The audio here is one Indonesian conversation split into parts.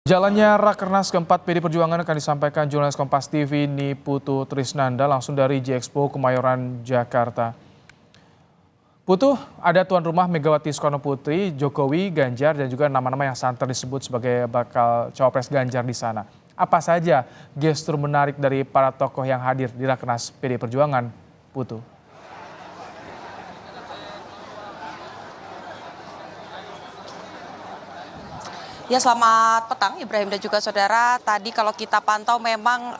Jalannya Rakernas keempat PD Perjuangan akan disampaikan jurnalis Kompas TV Niputu Trisnanda langsung dari J-Expo Kemayoran, Jakarta. Putu, ada tuan rumah Megawati Soekarno Putri, Jokowi, Ganjar, dan juga nama-nama yang santer disebut sebagai bakal cawapres Ganjar di sana. Apa saja gestur menarik dari para tokoh yang hadir di Rakernas PD Perjuangan, Putu? Ya, selamat petang Ibrahim dan juga saudara. Tadi kalau kita pantau memang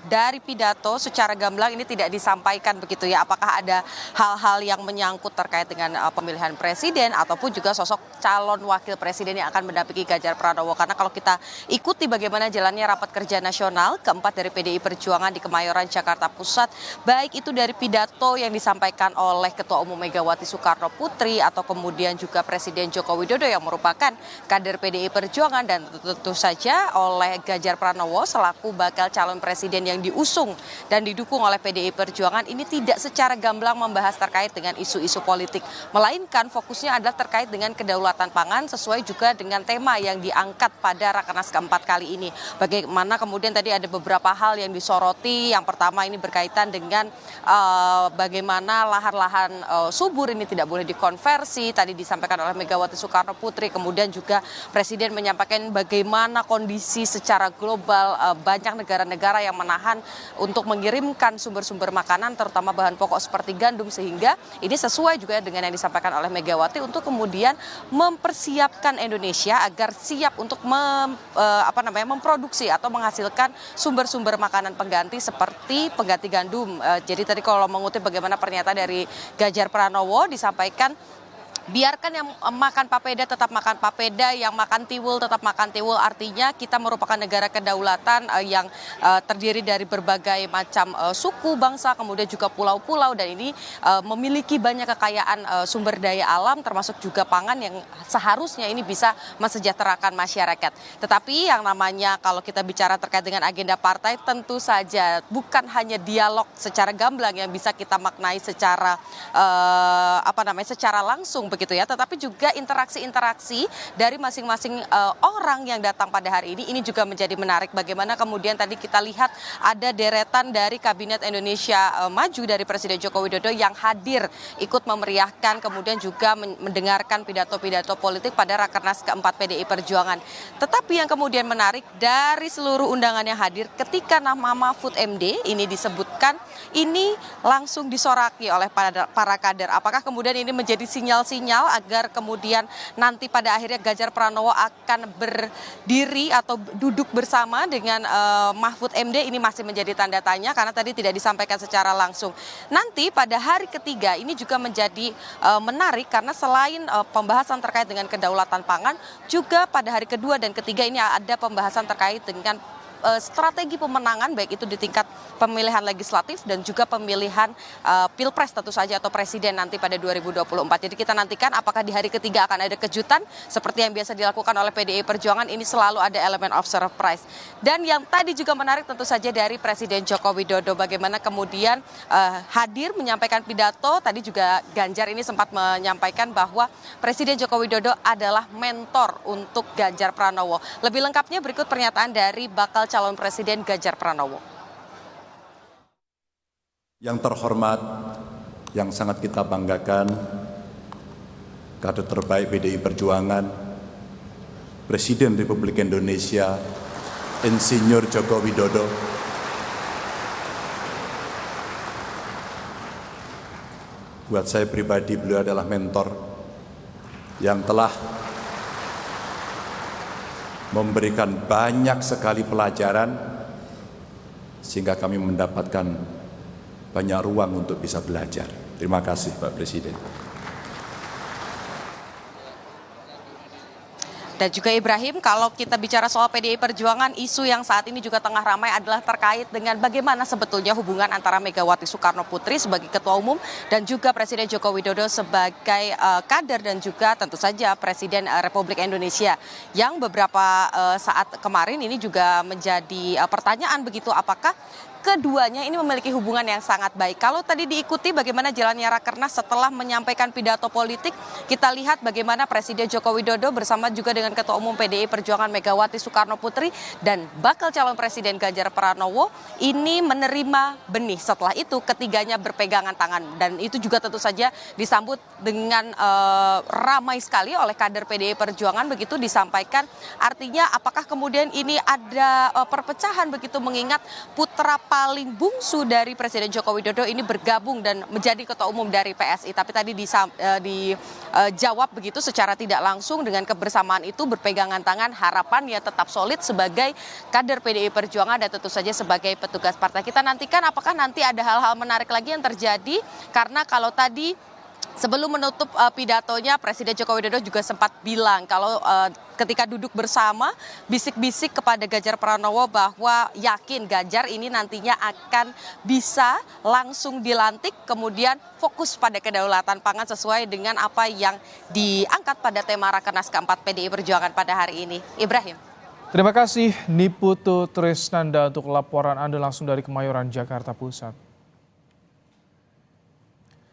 dari pidato secara gamblang ini tidak disampaikan begitu ya. Apakah ada hal-hal yang menyangkut terkait dengan pemilihan presiden ataupun juga sosok calon wakil presiden yang akan mendampingi Ganjar Pranowo. Karena kalau kita ikuti bagaimana jalannya rapat kerja nasional keempat dari PDI Perjuangan di Kemayoran, Jakarta Pusat, baik itu dari pidato yang disampaikan oleh Ketua Umum Megawati Soekarno Putri atau kemudian juga Presiden Joko Widodo yang merupakan kader PDI Perjuangan, dan tentu saja oleh Ganjar Pranowo selaku bakal calon presiden yang diusung dan didukung oleh PDI Perjuangan, ini tidak secara gamblang membahas terkait dengan isu-isu politik, melainkan fokusnya adalah terkait dengan kedaulatan pangan sesuai juga dengan tema yang diangkat pada Rakernas keempat kali ini. Bagaimana kemudian tadi ada beberapa hal yang disoroti. Yang pertama ini berkaitan dengan bagaimana lahan-lahan subur ini tidak boleh dikonversi, tadi disampaikan oleh Megawati Soekarno Putri. Kemudian juga Presiden menyampaikan bagaimana kondisi secara global banyak negara-negara yang menahan untuk mengirimkan sumber-sumber makanan terutama bahan pokok seperti gandum, sehingga ini sesuai juga dengan yang disampaikan oleh Megawati untuk kemudian mempersiapkan Indonesia agar siap untuk memproduksi atau menghasilkan sumber-sumber makanan pengganti seperti pengganti gandum. Jadi tadi kalau mengutip bagaimana pernyataan dari Ganjar Pranowo disampaikan, biarkan yang makan papeda tetap makan papeda, yang makan tiwul tetap makan tiwul. Artinya kita merupakan negara kedaulatan yang terdiri dari berbagai macam suku, bangsa, kemudian juga pulau-pulau, dan ini memiliki banyak kekayaan sumber daya alam termasuk juga pangan yang seharusnya ini bisa mensejahterakan masyarakat. Tetapi yang namanya kalau kita bicara terkait dengan agenda partai, tentu saja bukan hanya dialog secara gamblang yang bisa kita maknai secara secara langsung begitu ya, tetapi juga interaksi-interaksi dari masing-masing orang yang datang pada hari ini juga menjadi menarik. Bagaimana kemudian tadi kita lihat ada deretan dari Kabinet Indonesia Maju dari Presiden Joko Widodo yang hadir ikut memeriahkan, kemudian juga mendengarkan pidato-pidato politik pada Rakernas keempat PDI Perjuangan. Tetapi yang kemudian menarik dari seluruh undangan yang hadir, ketika nama Mahfud MD ini disebutkan, ini langsung disoraki oleh para kader. Apakah kemudian ini menjadi sinyal-sinyal agar kemudian nanti pada akhirnya Ganjar Pranowo akan berdiri atau duduk bersama dengan Mahfud MD? Ini masih menjadi tanda tanya karena tadi tidak disampaikan secara langsung. Nanti pada hari ketiga ini juga menjadi menarik karena selain pembahasan terkait dengan kedaulatan pangan, juga pada hari kedua dan ketiga ini ada pembahasan terkait dengan strategi pemenangan, baik itu di tingkat pemilihan legislatif dan juga pemilihan pilpres tentu saja atau presiden nanti pada 2024. Jadi kita nantikan apakah di hari ketiga akan ada kejutan seperti yang biasa dilakukan oleh PDI Perjuangan. Ini selalu ada elemen of surprise. Dan yang tadi juga menarik tentu saja dari Presiden Joko Widodo, bagaimana kemudian hadir menyampaikan pidato. Tadi juga Ganjar ini sempat menyampaikan bahwa Presiden Joko Widodo adalah mentor untuk Ganjar Pranowo. Lebih lengkapnya berikut pernyataan dari bakal calon presiden Ganjar Pranowo. Yang terhormat, yang sangat kita banggakan, kader terbaik PDI Perjuangan, Presiden Republik Indonesia, Insinyur Joko Widodo. Buat saya pribadi, beliau adalah mentor yang telah memberikan banyak sekali pelajaran sehingga kami mendapatkan banyak ruang untuk bisa belajar. Terima kasih Pak Presiden. Dan juga Ibrahim, kalau kita bicara soal PDI Perjuangan, isu yang saat ini juga tengah ramai adalah terkait dengan bagaimana sebetulnya hubungan antara Megawati Soekarno Putri sebagai Ketua Umum dan juga Presiden Joko Widodo sebagai kader dan juga tentu saja Presiden Republik Indonesia. Yang beberapa saat kemarin ini juga menjadi pertanyaan begitu, apakah keduanya ini memiliki hubungan yang sangat baik. Kalau tadi diikuti bagaimana jalannya Rakernas setelah menyampaikan pidato politik, kita lihat bagaimana Presiden Joko Widodo bersama juga dengan Ketua Umum PDI Perjuangan Megawati Soekarnoputri dan bakal calon Presiden Ganjar Pranowo ini menerima benih. Setelah itu ketiganya berpegangan tangan dan itu juga tentu saja disambut dengan ramai sekali oleh kader PDI Perjuangan, begitu disampaikan. Artinya apakah kemudian ini ada perpecahan begitu, mengingat putra paling bungsu dari Presiden Joko Widodo ini bergabung dan menjadi ketua umum dari PSI. Tapi tadi dijawab begitu secara tidak langsung dengan kebersamaan itu berpegangan tangan, harapan ya tetap solid sebagai kader PDI Perjuangan dan tentu saja sebagai petugas partai. Kita nantikan apakah nanti ada hal-hal menarik lagi yang terjadi, karena kalau tadi sebelum menutup pidatonya Presiden Joko Widodo juga sempat bilang kalau ketika duduk bersama bisik-bisik kepada Ganjar Pranowo bahwa yakin Ganjar ini nantinya akan bisa langsung dilantik, kemudian fokus pada kedaulatan pangan sesuai dengan apa yang diangkat pada tema Rakernas keempat PDI Perjuangan pada hari ini. Ibrahim. Terima kasih Niputu Trisnanda untuk laporan Anda langsung dari Kemayoran, Jakarta Pusat.